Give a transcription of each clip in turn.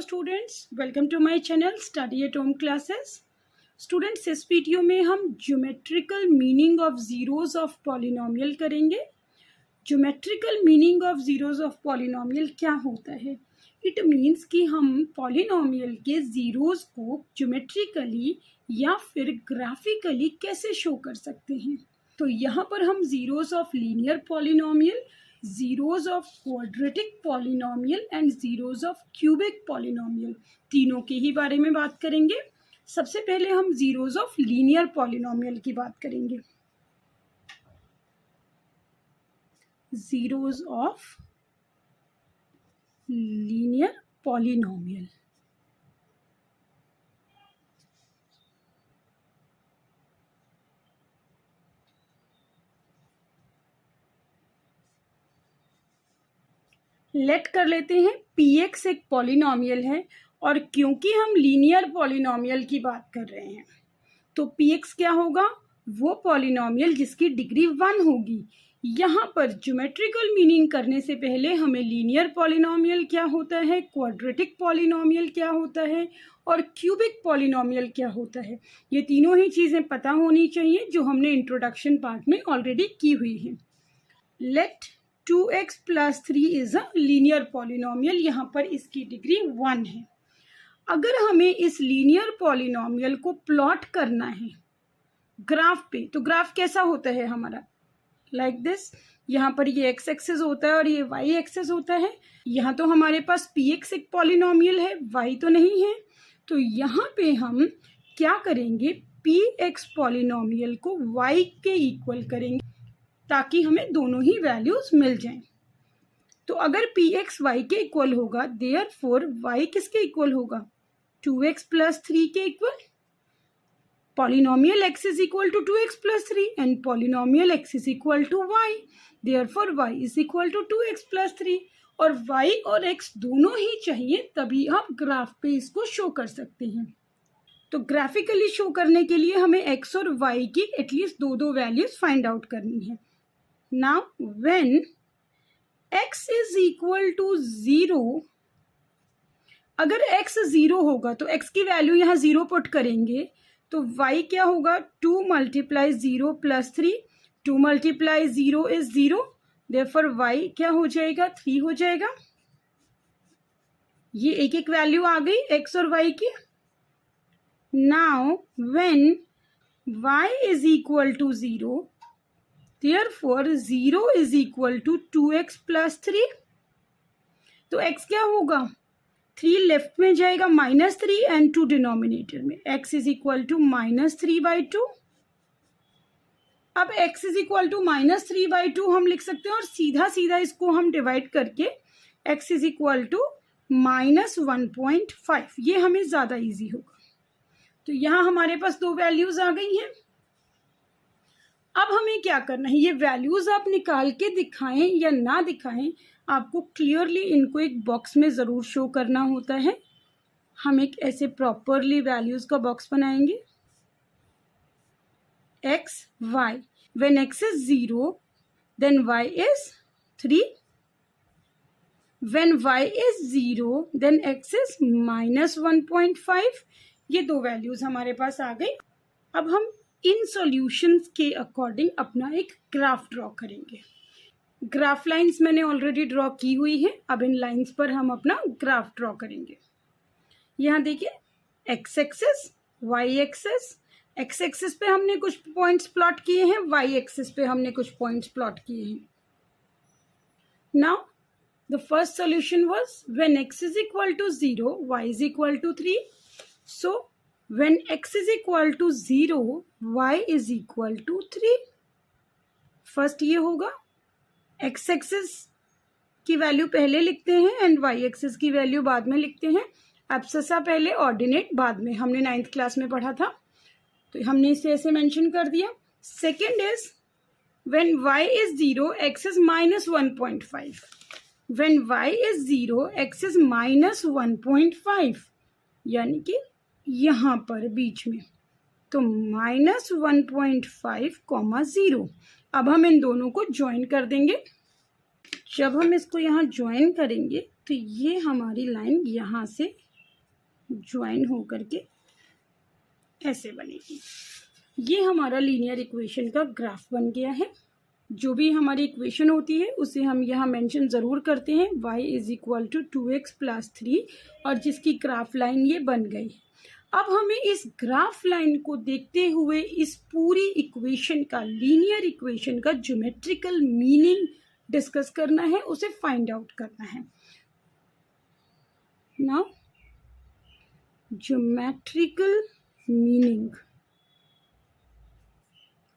Students, welcome to my channel study at home classes. Students, इस video में हम geometrical meaning of zeros of polynomial करेंगे। Geometrical meaning of zeros of polynomial क्या होता है? It means कि हम पॉलिनोमियल के ज़ीरोज़ को ज्योमेट्रिकली या फिर ग्राफिकली कैसे शो कर सकते हैं। तो यहाँ पर हम zeros of linear polynomial, zeros of quadratic polynomial and zeros of cubic polynomial तीनों के ही बारे में बात करेंगे। सबसे पहले हम ज़ीरोज़ ऑफ लीनियर पॉलिनोमियल की बात करेंगे। Zeros of linear polynomial, let कर लेते हैं px एक पॉलिनोमियल है, और क्योंकि हम लीनियर पॉलिनोमियल की बात कर रहे हैं तो px क्या होगा? वो पॉलिनोमियल जिसकी डिग्री 1 होगी। यहाँ पर ज्योमेट्रिकल मीनिंग करने से पहले हमें लीनियर पॉलिनोमियल क्या होता है, क्वाड्रेटिक पॉलिनोमियल क्या होता है और क्यूबिक पॉलिनोमियल क्या होता है, ये तीनों ही चीज़ें पता होनी चाहिए जो हमने इंट्रोडक्शन पार्ट में ऑलरेडी की हुई है। Let 2x + 3 is a linear polynomial, यहाँ पर इसकी डिग्री 1 है। अगर हमें इस लीनियर पॉलिनोमियल को प्लॉट करना है ग्राफ पे, तो ग्राफ कैसा होता है हमारा? Like this. यहाँ पर ये x एक्सेस होता है और ये y एक्सेस होता है। यहाँ तो हमारे पास px एक पॉलिनोमियल है, y तो नहीं है, तो यहाँ पे हम क्या करेंगे, px पॉलिनोमियल को y के इक्वल करेंगे ताकि हमें दोनों ही वैल्यूज मिल जाएं। तो अगर px y के इक्वल होगा, देयरफॉर y किसके इक्वल होगा? 2x + 3 के equal. Polynomial x is equal to 2x + 3 and polynomial x is equal to y, therefore y is equal to 2x + 3। और y और x दोनों ही चाहिए, तभी आप ग्राफ पे इसको शो कर सकते हैं। तो ग्राफिकली शो करने के लिए हमें x और y की एटलीस्ट दो वैल्यूज फाइंड आउट करनी है। Now when x is equal to 0, अगर x 0 होगा तो x की वैल्यू यहाँ 0 पुट करेंगे, तो y क्या होगा? 2 × 0 + 3, 2 × 0 is 0, therefore y क्या हो जाएगा? 3 हो जाएगा। ये एक एक वैल्यू आ गई x और y की। Now when y is equal to 0, therefore 0 is equal to 2x + 3। तो x क्या होगा? 3 लेफ्ट में जाएगा, -3 एंड 2 डिनोमिनेटर में, x इज इक्वल टू -3/2। अब x इज इक्वल टू -3/2 हम लिख सकते हैं, और सीधा सीधा इसको हम डिवाइड करके x इज इक्वल टू -1.5, ये हमें ज़्यादा इजी होगा। तो यहाँ हमारे पास दो वैल्यूज आ गई हैं। अब हमें क्या करना है, ये वैल्यूज आप निकाल के दिखाएं या ना दिखाएं, आपको क्लियरली इनको एक बॉक्स में ज़रूर शो करना होता है। हम एक ऐसे प्रॉपरली वैल्यूज का बॉक्स बनाएंगे। x y, when x is 0 then y is 3, when y is 0 then x is -1.5। ये दो वैल्यूज हमारे पास आ गई। अब हम इन सॉल्यूशंस के अकॉर्डिंग अपना एक ग्राफ ड्रॉ करेंगे। ग्राफ लाइंस मैंने ऑलरेडी ड्रॉ की हुई है, अब इन लाइंस पर हम अपना ग्राफ ड्रॉ करेंगे। यहाँ देखिए, x axis, y axis. x axis पे हमने कुछ पॉइंट्स प्लॉट किए हैं, y एक्सिस पे हमने कुछ पॉइंट्स प्लॉट किए हैं। Now the first solution was when x is equal to 0, y is equal to 3। So when x is equal to 0, y is equal to 3। First ये होगा, x axis की value पहले लिखते हैं एंड y एक्सिस की value बाद में लिखते हैं। एब्ससा पहले, ऑर्डिनेट बाद में, हमने 9th क्लास में पढ़ा था, तो हमने इसे ऐसे मेंशन कर दिया। Second is when y is 0, x is -1.5। when y is 0, x is -1.5, यानी कि यहाँ पर बीच में, तो -1.5, 0। अब हम इन दोनों को ज्वाइन कर देंगे। जब हम इसको यहाँ ज्वाइन करेंगे तो ये हमारी लाइन यहाँ से ज्वाइन हो करके ऐसे बनेगी। ये हमारा लीनियर इक्वेशन का ग्राफ बन गया है। जो भी हमारी इक्वेशन होती है उसे हम यहाँ मेंशन ज़रूर करते हैं, y is equal to 2x plus 3, और जिसकी ग्राफ लाइन ये बन गई। अब हमें इस ग्राफ लाइन को देखते हुए इस पूरी इक्वेशन का, लीनियर इक्वेशन का ज्योमेट्रिकल मीनिंग डिस्कस करना है, उसे फाइंड आउट करना है। Now geometrical meaning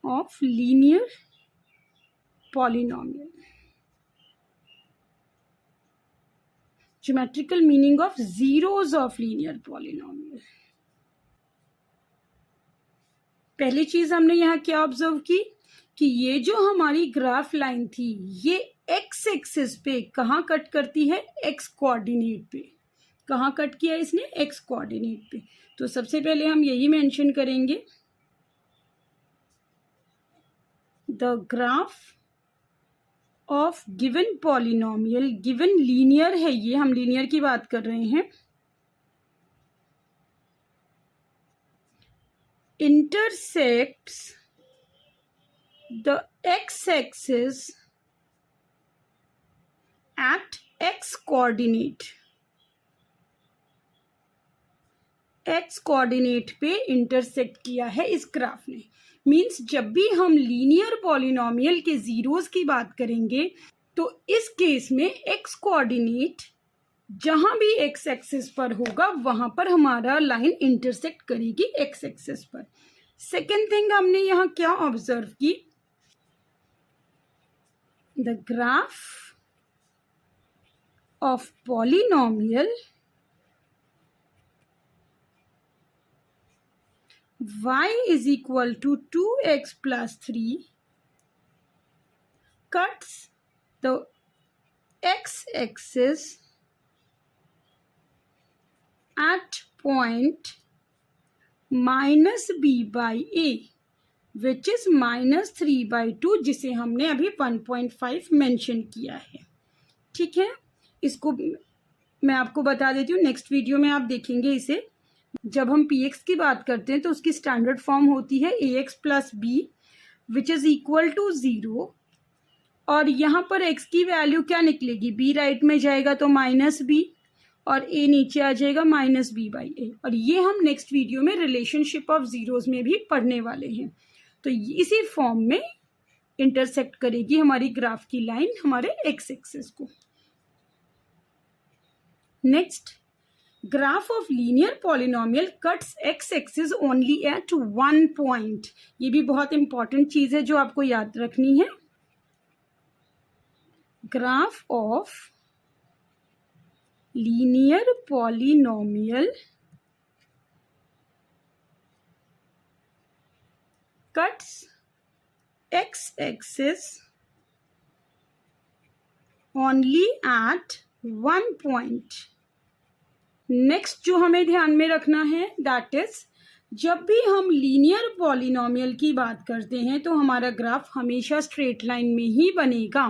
of linear polynomial. Geometrical meaning of zeros of linear polynomial. पहली चीज हमने यहाँ क्या ऑब्जर्व की कि ये जो हमारी ग्राफ लाइन थी ये एक्स एक्सिस पे कहाँ कट करती है, एक्स कोऑर्डिनेट पे। कहाँ कट किया इसने, एक्स कोऑर्डिनेट पे। तो सबसे पहले हम यही मेंशन करेंगे, the graph of given polynomial, given linear है, ये हम linear की बात कर रहे हैं, intersects the x-axis at x coordinate. x coordinate पे इंटरसेक्ट किया है इस ग्राफ ने। मीन्स जब भी हम लीनियर पॉलिनोमियल के जीरोस की बात करेंगे तो इस केस में x कोऑर्डिनेट जहां भी x एक्सिस पर होगा वहां पर हमारा लाइन इंटरसेक्ट करेगी x एक्सिस पर। सेकेंड थिंग हमने यहाँ क्या ऑब्जर्व की, the graph of polynomial y is equal to 2x plus 3 cuts the x-axis at point minus b by a which is minus 3 by 2, जिसे हमने अभी 1.5 मेंशन किया है। ठीक है, इसको मैं आपको बता देती हूँ, नेक्स्ट वीडियो में आप देखेंगे इसे। जब हम px की बात करते हैं तो उसकी स्टैंडर्ड फॉर्म होती है ax plus b which is equal to 0, और यहाँ पर x की वैल्यू क्या निकलेगी, b राइट में जाएगा तो माइनस बी और a नीचे आ जाएगा माइनस बी बाई ए। और ये हम नेक्स्ट वीडियो में रिलेशनशिप ऑफ जीरोस में भी पढ़ने वाले हैं। तो इसी फॉर्म में इंटरसेक्ट करेगी हमारी ग्राफ की लाइन हमारे x एक्सिस को। Next, graph of linear polynomial cuts x axis only at 1 point. ये भी बहुत इंपॉर्टेंट चीज है जो आपको याद रखनी है। Graph of linear polynomial cuts x axis only at 1 point. Next जो हमें ध्यान में रखना है दैट इज, जब भी हम लीनियर पॉलिनोमियल की बात करते हैं तो हमारा ग्राफ हमेशा स्ट्रेट लाइन में ही बनेगा।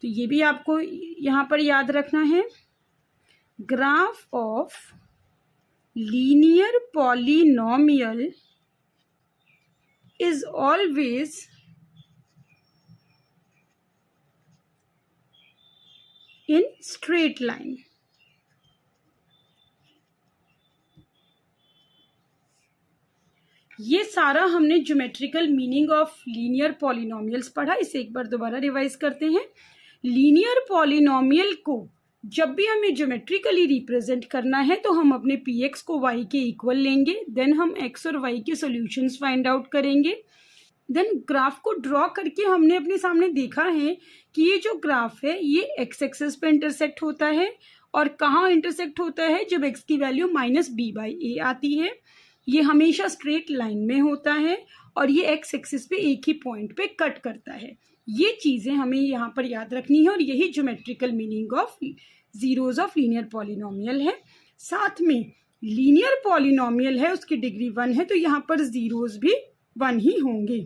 तो ये भी आपको यहाँ पर याद रखना है, graph of linear polynomial is always in straight line. ये सारा हमने geometrical meaning of linear polynomials पढ़ा। इसे एक बार दोबारा रिवाइज करते हैं। लीनियर पॉलिनोमियल को जब भी हमें ज्योमेट्रिकली रिप्रेजेंट करना है तो हम अपने px को y के इक्वल लेंगे, देन हम x और y के सॉल्यूशंस फाइंड आउट करेंगे। देन ग्राफ को ड्रॉ करके हमने अपने सामने देखा है कि ये जो ग्राफ है ये x एक्सिस पे इंटरसेक्ट होता है, और कहाँ इंटरसेक्ट होता है, जब x की वैल्यू माइनस बी बाई ए आती है। ये हमेशा स्ट्रेट लाइन में होता है और ये एक्स एक्सिस पे एक ही पॉइंट पे कट करता है। ये चीज़ें हमें यहाँ पर याद रखनी है और यही geometrical meaning of zeros of linear polynomial है। साथ में लीनियर पॉलिनोमियल है, उसकी डिग्री 1 है, तो यहाँ पर जीरोज भी 1 ही होंगे।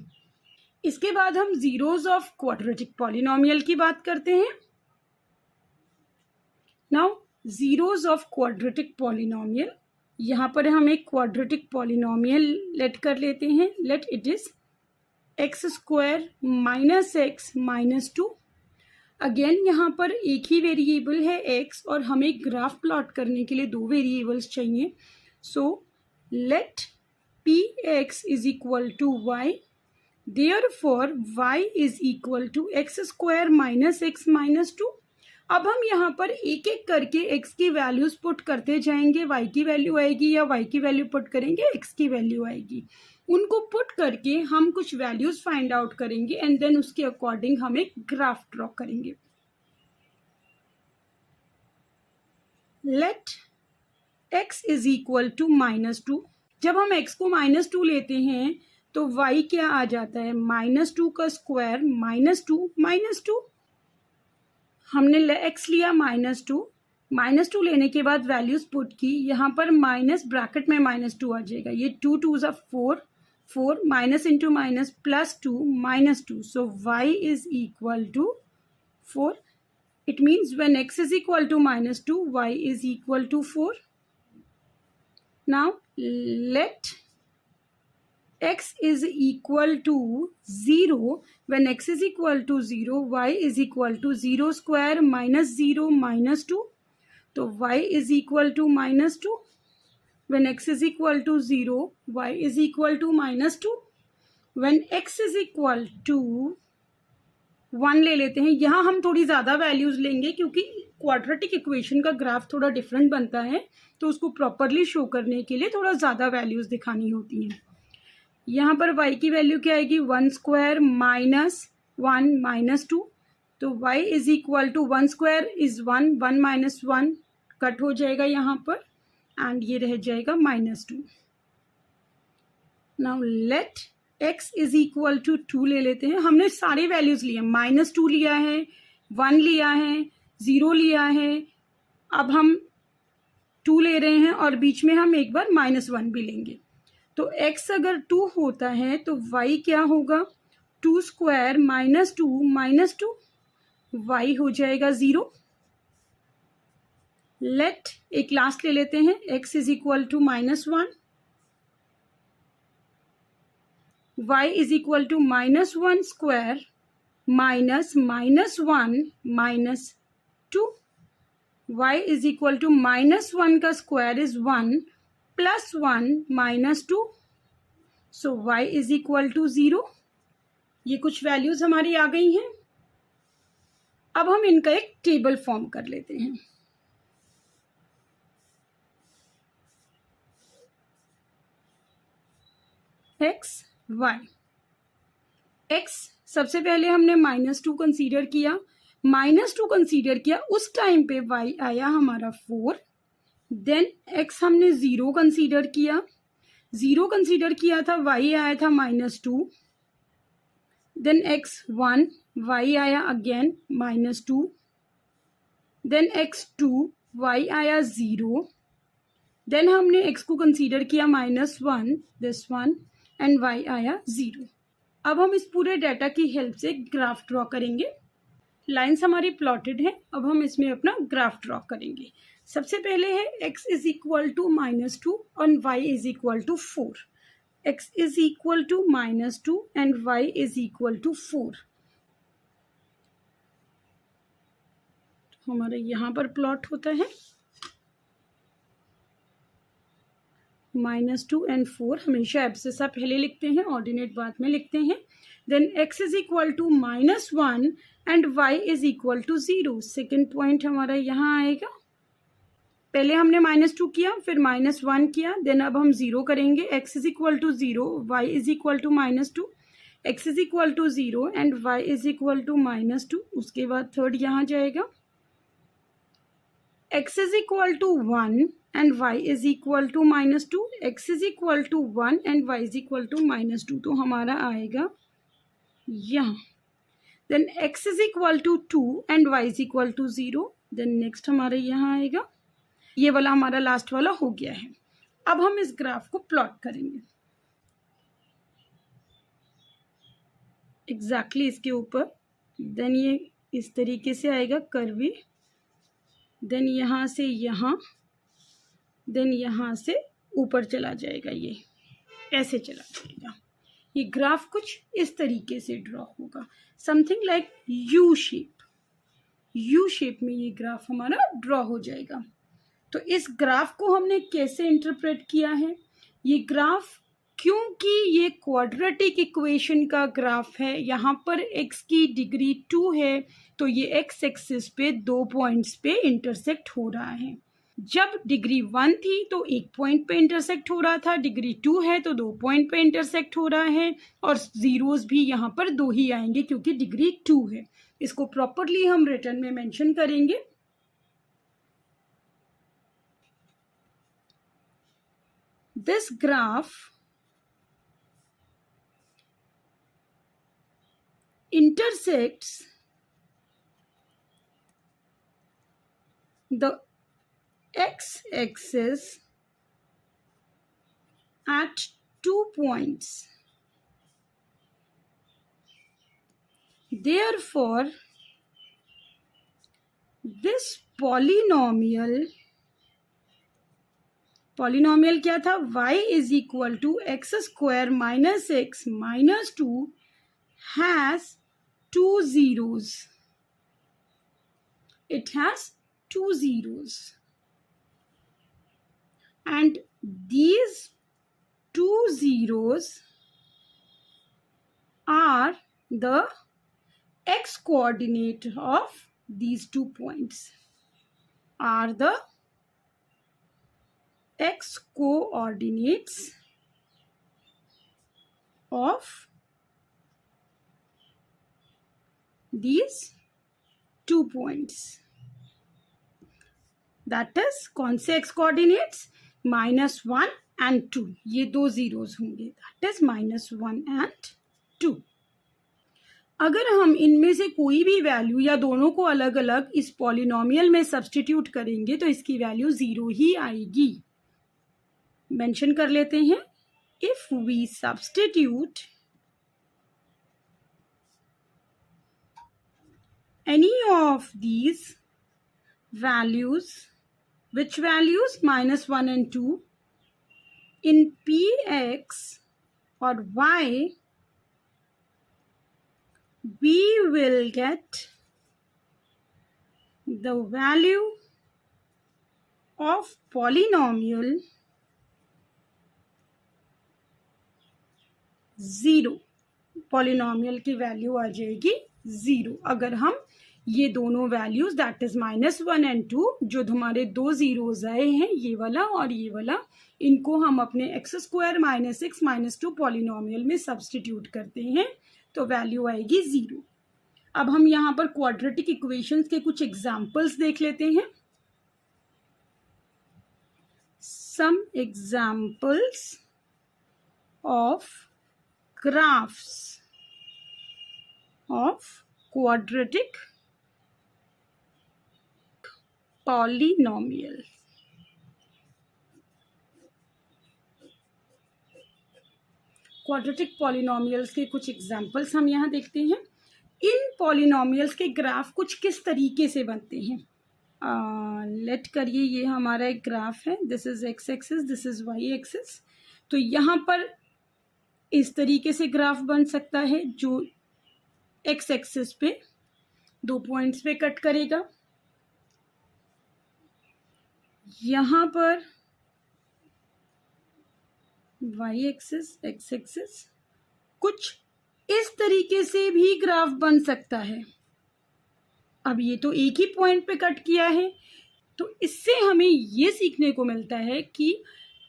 इसके बाद हम जीरोज ऑफ क्वाड्रेटिक पॉलिनोमियल की बात करते हैं। Now zeros of quadratic polynomial यहाँ पर हम एक क्वाड्रेटिक पॉलिनोमियल लेट कर लेते हैं. Let it is x square minus x minus 2. Again यहाँ पर एक ही वेरिएबल है x और हमें ग्राफ प्लॉट करने के लिए दो वेरिएबल्स चाहिए. So let p x is equal to y. Therefore y is equal to x square minus x minus 2. अब हम यहाँ पर एक एक करके x की वैल्यूज पुट करते जाएंगे. y की वैल्यू आएगी या y की वैल्यू पुट करेंगे x की वैल्यू आएगी. उनको पुट करके हम कुछ वैल्यूज फाइंड आउट करेंगे एंड देन उसके अकॉर्डिंग हम एक ग्राफ ड्रॉ करेंगे. Let x is equal to minus 2. जब हम x को माइनस 2 लेते हैं तो y क्या आ जाता है, माइनस 2 का स्क्वायर माइनस 2 माइनस 2. हमने x लिया माइनस 2. माइनस 2 लेने के बाद वैल्यूज पुट की. यहाँ पर माइनस ब्रैकेट में माइनस 2 आ जाएगा. ये 2 2 4 4 minus into minus plus 2 minus 2. So y is equal to 4. It means when x is equal to minus 2 y is equal to 4. Now let x is equal to 0. When x is equal to 0, y is equal to 0 square minus 0 minus 2. तो y is equal to minus 2. When x is equal to 0, y is equal to minus 2. When x is equal to 1 ले लेते हैं. यहाँ हम थोड़ी ज़्यादा values लेंगे क्योंकि क्वाड्रेटिक इक्वेशन का ग्राफ थोड़ा डिफरेंट बनता है, तो उसको प्रॉपरली शो करने के लिए थोड़ा ज़्यादा वैल्यूज़ दिखानी होती हैं. यहाँ पर y की वैल्यू क्या आएगी, 1 स्क्वायर माइनस 1 माइनस 2. तो y is equal to 1 square is 1, 1 minus 1 cut हो जाएगा यहाँ पर एंड ये रह जाएगा minus 2. Now let x is equal to 2 ले लेते हैं. हमने सारे वैल्यूज लिए, माइनस 2 लिया है, 1 लिया है, 0 लिया है. अब हम 2 ले रहे हैं और बीच में हम एक बार माइनस 1 भी लेंगे. तो x अगर 2 होता है तो y क्या होगा, 2 स्क्वायर माइनस 2 माइनस 2. y हो जाएगा 0. लेट एक लास्ट ले लेते हैं, x is equal to minus 1. y is equal to minus 1 square minus minus 1 minus 2. y is equal to minus 1 का square is 1 plus 1 minus 2. So y is equal to 0. ये कुछ values हमारी आ गई हैं. अब हम इनका एक टेबल फॉर्म कर लेते हैं. x y. x सबसे पहले हमने माइनस 2 कंसीडर किया. माइनस 2 कंसीडर किया उस टाइम पे y आया हमारा 4. देन x हमने 0 कंसीडर किया. 0 कंसीडर किया था, y आया था माइनस 2. देन x 1, y आया again minus 2. Then x 2, y आया 0. देन हमने x को कंसीडर किया minus 1, this one, and y आया 0. अब हम इस पूरे डाटा की हेल्प से ग्राफ ड्रॉ करेंगे. लाइन्स हमारी प्लॉटेड है. अब हम इसमें अपना ग्राफ ड्रॉ करेंगे. सबसे पहले है x is equal to minus 2 और y is equal to 4. x is equal to minus 2 and y is equal to 4. हमारा यहाँ पर प्लॉट होता है -2 एंड 4. हमेशा एब्सिसा पहले लिखते हैं, ऑर्डिनेट बाद में लिखते हैं. Then x is equal to -1 and y is equal to 0. Second point हमारा यहाँ आएगा. पहले हमने -2 किया, फिर -1 किया, देन अब हम 0 करेंगे. x is equal to 0, y is equal to -2, x is equal to 0 and y is equal to -2. उसके बाद थर्ड यहाँ जाएगा. x is equal to 1 and y is equal to -2, x is equal to 1 and y is equal to -2. तो हमारा आएगा यहाँ. Then x is equal to 2 and y is equal to 0. Then next हमारे यहाँ आएगा. ये वाला हमारा लास्ट वाला हो गया है. अब हम इस ग्राफ को प्लॉट करेंगे एग्जैक्टली इसके ऊपर. देन ये इस तरीके से आएगा कर्वी. देन यहाँ से यहाँ, देन यहाँ से ऊपर चला जाएगा, ये ऐसे चला जाएगा। ये ग्राफ कुछ इस तरीके से ड्रॉ होगा, something like U shape. U shape में ये ग्राफ हमारा ड्रॉ हो जाएगा। तो इस ग्राफ को हमने कैसे इंटरप्रेट किया है? ये ग्राफ, क्योंकि ये क्वाड्रेटिक इक्वेशन का ग्राफ है, यहाँ पर x की डिग्री 2 है, तो ये x एक्सिस पे 2 पॉइंट्स पे इंटरसेक्ट हो रहा है। जब डिग्री 1 थी तो 1 पॉइंट पे इंटरसेक्ट हो रहा था, डिग्री 2 है तो 2 पॉइंट पे इंटरसेक्ट हो रहा है, और जीरोस भी यहाँ पर 2 ही आएंगे क्योंकि डिग्री 2 है। इसको प्रॉपरली हम रिटर्न में मेंशन करेंगे। This graph intersects the x-axis at 2 points. Therefore, this polynomial क्या था? y is equal to x square minus x minus 2 has 2 zeros. It has 2 zeros. And these 2 zeros are the x coordinate of these 2 points. Are the x coordinates of these 2 points. That is, कौन से x coordinates? -1 and 2, ये 2 zeros होंगे। That is -1 and 2। अगर हम इनमें से कोई भी वैल्यू या दोनों को अलग अलग इस पॉलिनोमियल में सब्स्टिट्यूट करेंगे तो इसकी वैल्यू 0 ही आएगी। मेंशन कर लेते हैं, if we substitute any of these values, which values? -1 and 2, in px or y, we will get the value of polynomial 0। Polynomial की वैल्यू आ जाएगी 0 अगर हम ये दोनों वैल्यूज, दैट इज -1 and 2, जो हमारे 2 जीरोज आए हैं, ये वाला और ये वाला, इनको हम अपने x square minus x minus 2 polynomial में सब्स्टिट्यूट करते हैं तो वैल्यू आएगी 0। अब हम यहाँ पर क्वाड्रेटिक इक्वेशंस के कुछ एग्जाम्पल्स देख लेते हैं। Some examples of graphs of quadratic polynomial। Quadratic polynomials के कुछ एग्जाम्पल्स हम यहाँ देखते हैं। इन पॉलिनोमियल्स के ग्राफ कुछ किस तरीके से बनते हैं? लेट करिए ये हमारा एक ग्राफ है, this is x axis, this is y axis. तो यहाँ पर इस तरीके से ग्राफ बन सकता है जो एक्स एक्सिस पे 2 पॉइंट्स पे कट करेगा। यहाँ पर वाई एक्सिस, एक्स एक्सिस, कुछ इस तरीके से भी ग्राफ बन सकता है। अब ये तो एक ही पॉइंट पे कट किया है, तो इससे हमें ये सीखने को मिलता है कि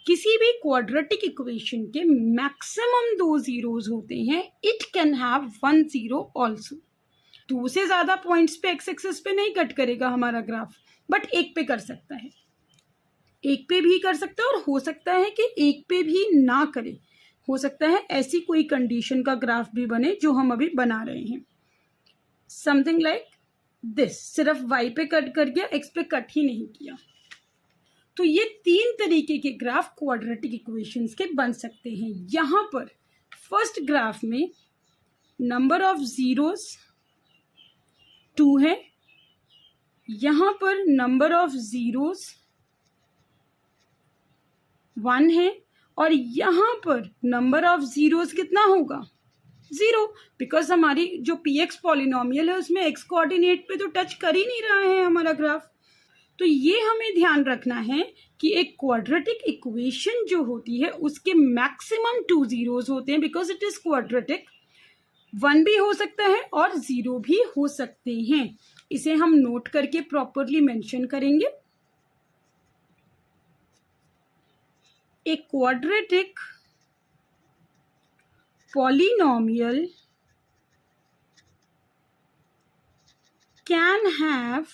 किसी भी क्वाड्रेटिक इक्वेशन के मैक्सिमम 2 जीरोज होते हैं। It can have 1 zero also. 2 से ज्यादा पॉइंट्स पे एक्स एक्सिस पे नहीं कट करेगा हमारा ग्राफ, बट एक पे कर सकता है, एक पे भी कर सकता है, और हो सकता है कि एक पे भी ना करे। हो सकता है ऐसी कोई कंडीशन का ग्राफ भी बने जो हम अभी बना रहे हैं, समथिंग लाइक दिस, सिर्फ वाई पे कट कर गया, एक्स पे कट ही नहीं किया। तो ये 3 तरीके के ग्राफ क्वाड्रेटिक इक्वेशंस के बन सकते हैं। यहाँ पर फर्स्ट ग्राफ में नंबर ऑफ जीरोस 2 है, यहाँ पर नंबर ऑफ जीरोस 1 है, और यहाँ पर नंबर ऑफ जीरोस कितना होगा 0, बिकॉज हमारी जो px पॉलिनोमियल है उसमें x कोऑर्डिनेट पे तो टच कर ही नहीं रहा है हमारा ग्राफ। तो ये हमें ध्यान रखना है कि एक क्वाड्रेटिक इक्वेशन जो होती है उसके मैक्सिमम 2 जीरोस होते हैं, बिकॉज इट इज क्वाड्रेटिक। 1 भी हो सकता है और 0 भी हो सकते हैं। इसे हम नोट करके प्रॉपरली मेंशन करेंगे। A quadratic polynomial can have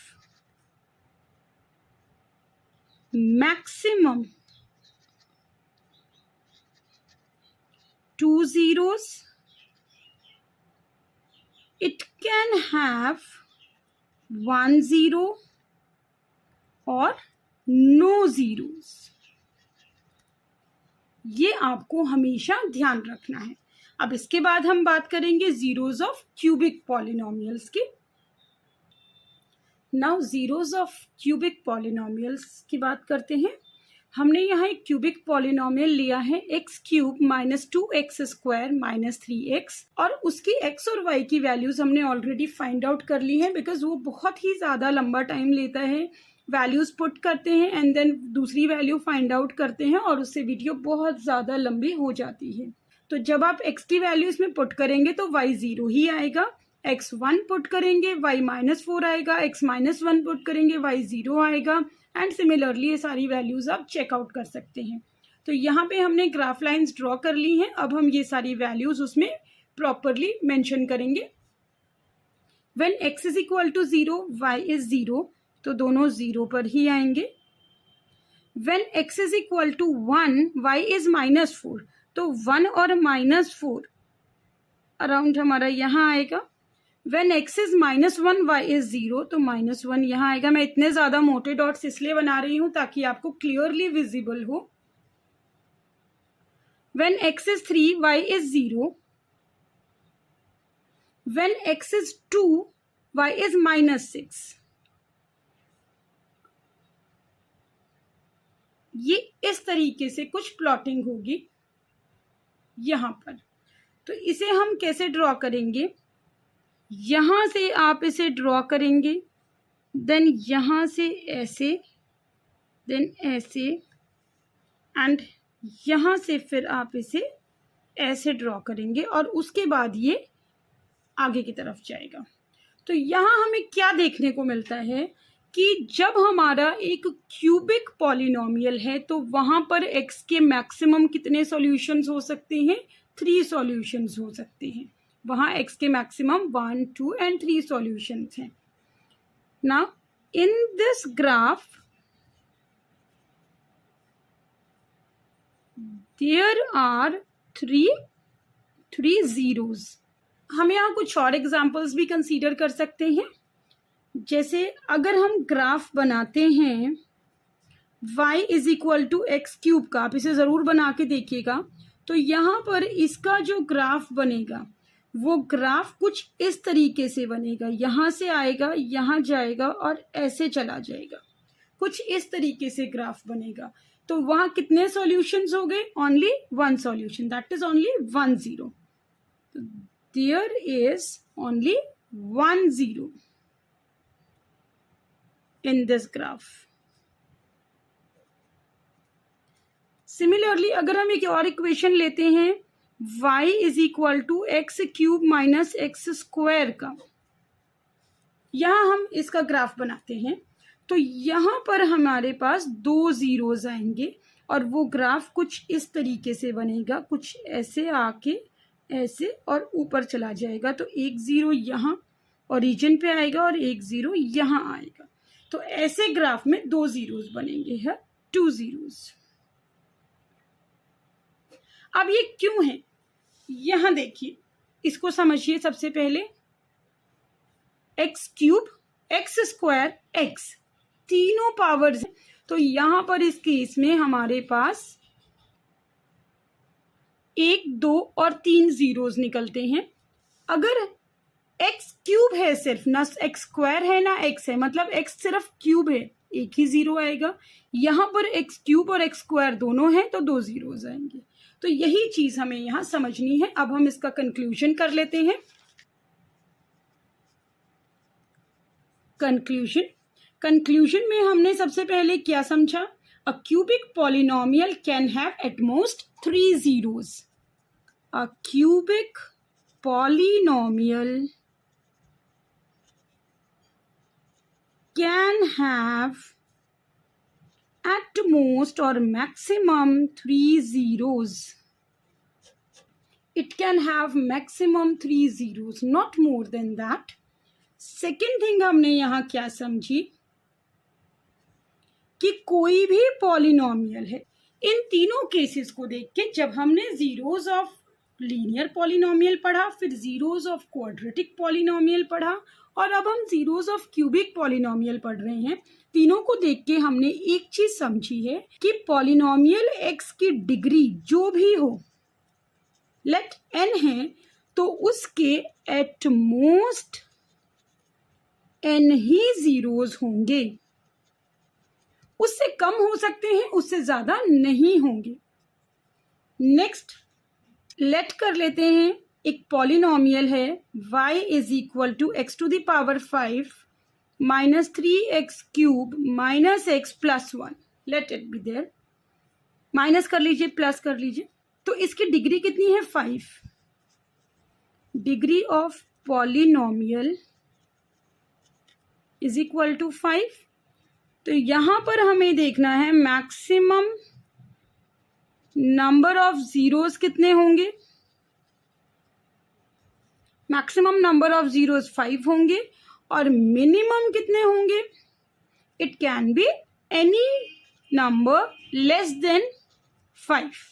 maximum 2 zeros. It can have 1 zero or no zeros. ये आपको हमेशा ध्यान रखना है। अब इसके बाद हम बात करेंगे जीरोस ऑफ क्यूबिक पॉलिनोमियल्स की। Now zeros of cubic polynomials की बात करते हैं। हमने यहाँ एक क्यूबिक पॉलिनोमियल लिया है x cube minus 2x square minus 3x, और उसकी x और y की वैल्यूज हमने ऑलरेडी फाइंड आउट कर ली है, बिकॉज वो बहुत ही ज़्यादा लंबा टाइम लेता है। वैल्यूज पुट करते हैं एंड देन दूसरी वैल्यू फाइंड आउट करते हैं, और उससे वीडियो बहुत ज़्यादा लंबी हो जाती है। तो जब आप x की वैल्यू इसमें पुट करेंगे तो y 0 ही आएगा, x 1 पुट करेंगे y -4 आएगा, x -1 पुट करेंगे y 0 आएगा, एंड सिमिलरली ये सारी वैल्यूज आप चेकआउट कर सकते हैं। तो यहाँ पे हमने ग्राफ लाइंस ड्रॉ कर ली हैं। अब हम ये सारी वैल्यूज उसमें प्रॉपरली मेंशन करेंगे। When x is equal to 0 y is 0, तो दोनों 0 पर ही आएंगे। When x is equal to 1 y is -4, तो 1 और -4 अराउंड हमारा यहाँ आएगा। When x is -1 y is 0, तो -1 यहाँ आएगा। मैं इतने ज़्यादा मोटे डॉट्स इसलिए बना रही हूँ ताकि आपको क्लियरली विजिबल हो। When x is 3 y is 0, when x is 2 y is -6। ये इस तरीके से कुछ प्लॉटिंग होगी यहाँ पर। तो इसे हम कैसे ड्रॉ करेंगे, यहाँ से आप इसे ड्रॉ करेंगे, देन यहाँ से ऐसे, देन ऐसे, एंड यहाँ से फिर आप इसे ऐसे ड्रॉ करेंगे, और उसके बाद ये आगे की तरफ जाएगा। तो यहाँ हमें क्या देखने को मिलता है कि जब हमारा एक क्यूबिक पॉलिनोमियल है तो वहाँ पर x के मैक्सिमम कितने सॉल्यूशंस हो सकते हैं, 3 सॉल्यूशंस हो सकते हैं। वहाँ x के मैक्सिमम 1, 2 and 3 सॉल्यूशंस हैं। Now in this graph there are three zeros. हम यहाँ कुछ और एग्जाम्पल्स भी कंसीडर कर सकते हैं। जैसे अगर हम ग्राफ बनाते हैं y is equal to x cube का, आप इसे ज़रूर बना के देखिएगा। तो यहाँ पर इसका जो ग्राफ बनेगा वो ग्राफ कुछ इस तरीके से बनेगा, यहाँ से आएगा, यहाँ जाएगा और ऐसे चला जाएगा। कुछ इस तरीके से ग्राफ बनेगा। तो वहाँ कितने सॉल्यूशंस हो गए, only 1 solution, that is only 1 0। There is only 1 0 in this graph. Similarly, अगर हम एक और इक्वेशन लेते हैं y is equal to x cube minus x square का, यहाँ हम इसका ग्राफ बनाते हैं। तो यहाँ पर हमारे पास 2 जीरोस आएंगे और वो ग्राफ कुछ इस तरीके से बनेगा, कुछ ऐसे आके ऐसे और ऊपर चला जाएगा। तो 1 0 यहाँ ओरिजिन पे आएगा और 1 0 यहाँ आएगा। तो ऐसे ग्राफ में 2 जीरोस बनेंगे, है 2 जीरोस। अब ये क्यों है, यहां देखिए, इसको समझिए। सबसे पहले x cube, x square, x, तीनों पावर्स हैं। तो यहां पर इस केस में हमारे पास 1, 2 और 3 जीरोस निकलते हैं। अगर एक्स क्यूब है सिर्फ, ना एक्स स्क्वायर है ना एक्स है, मतलब एक्स सिर्फ क्यूब है, एक ही ज़ीरो आएगा। यहाँ पर एक्स क्यूब और एक्स स्क्वायर दोनों हैं तो 2 ज़ीरोज़ आएंगे। तो यही चीज़ हमें यहाँ समझनी है। अब हम इसका कंक्लूजन कर लेते हैं। कंक्लूजन में हमने सबसे पहले क्या समझा? A cubic polynomial can have at most 3 zeros. A cubic polynomial can have at most or maximum 3 zeros. It can have maximum 3 zeros, not more than that. Second thing हमने यहाँ क्या समझी कि कोई भी पॉलिनोमियल है, इन तीनों केसेस को देख के जब हमने जीरोज ऑफ लीनियर पॉलिनोमियल पढ़ा, फिर जीरोज ऑफ क्वाड्रेटिक पॉलिनोमियल पढ़ा और अब हम जीरोज ऑफ क्यूबिक पॉलिनोमियल पढ़ रहे हैं, तीनों को देख के हमने एक चीज समझी है कि पॉलिनोमियल एक्स की डिग्री जो भी हो, लेट n है, तो उसके at most n he zeros होंगे। उससे कम हो सकते हैं, उससे ज्यादा नहीं होंगे। नेक्स्ट लेट कर लेते हैं, एक पॉलिनोमियल है y is equal to x to the power 5 minus 3x cube minus x plus 1। Let it be there. Minus कर लीजिए, प्लस कर लीजिए, तो इसकी डिग्री कितनी है? 5। Degree of polynomial is equal to 5। तो यहां पर हमें देखना है मैक्सिमम नंबर ऑफ जीरोस कितने होंगे। मैक्सिमम नंबर ऑफ जीरोस 5 होंगे और मिनिमम कितने होंगे? It can be any number less than 5।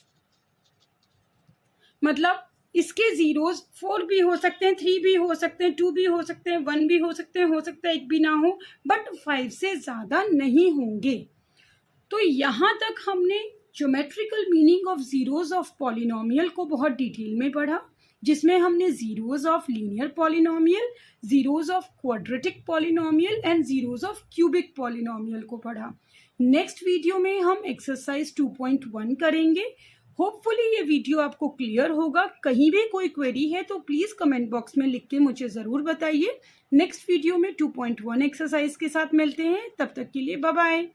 मतलब इसके जीरोस 4 भी हो सकते हैं, 3 भी हो सकते हैं, 2 भी हो सकते हैं, 1 भी हो सकते हैं, हो सकता है 1 भी ना हो, बट 5 से ज्यादा नहीं होंगे। तो यहां तक हमने geometrical meaning of zeros of polynomial को बहुत डिटेल में पढ़ा, जिसमें हमने zeros of linear polynomial, zeros of quadratic polynomial and zeros of cubic polynomial को पढ़ा। नेक्स्ट वीडियो में हम एक्सरसाइज 2.1 करेंगे। होपफुली ये वीडियो आपको क्लियर होगा। कहीं भी कोई क्वेरी है तो प्लीज कमेंट बॉक्स में लिख के मुझे जरूर बताइए। नेक्स्ट वीडियो में 2.1 एक्सरसाइज के साथ मिलते हैं। तब तक के लिए बाय बाय।